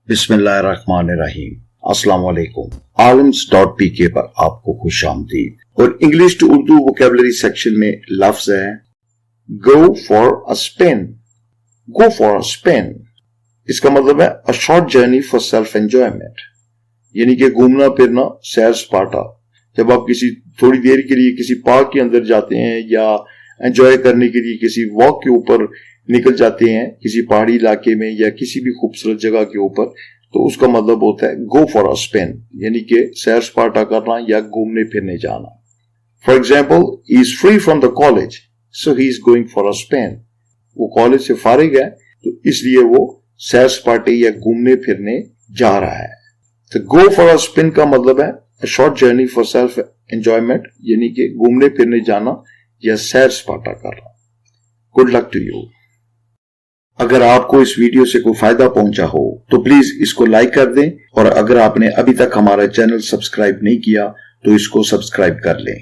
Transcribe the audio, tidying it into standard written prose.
बिस्मिल्लाहिर्रहमानिर्रहीम। अस्सलाम वालेकुम। आलिम्स.pk पर आपको खुश आमदीद। और English to Urdu vocabulary section में लफ्ज है go for a spin. Go for a spin इसका मतलब है a short journey for self enjoyment, यानी कि घूमना फिरना, सैर सपाटा। जब आप किसी थोड़ी देर के लिए किसी पार्क के अंदर जाते हैं या एंजॉय करने के लिए किसी वॉक के ऊपर निकल जाते हैं, किसी पहाड़ी इलाके में या किसी भी खूबसूरत जगह के ऊपर, तो उसका मतलब होता है गो फॉर अ स्पिन, यानी कि सैर सपाटा करना या घूमने फिरने जाना। For example, he is free from the college so he is going for a spin. वो कॉलेज से फारिग है तो इसलिए वो सैर सपाटे या घूमने फिरने जा रहा है। तो गो फॉर अ स्पिन का मतलब है a short journey for self enjoyment, यानी कि घूमने फिरने जाना या सैर सपाटा करना। Good luck to you. अगर आपको इस वीडियो से कोई फायदा पहुंचा हो तो प्लीज इसको लाइक कर दें, और अगर आपने अभी तक हमारा चैनल सब्सक्राइब नहीं किया तो इसको सब्सक्राइब कर लें।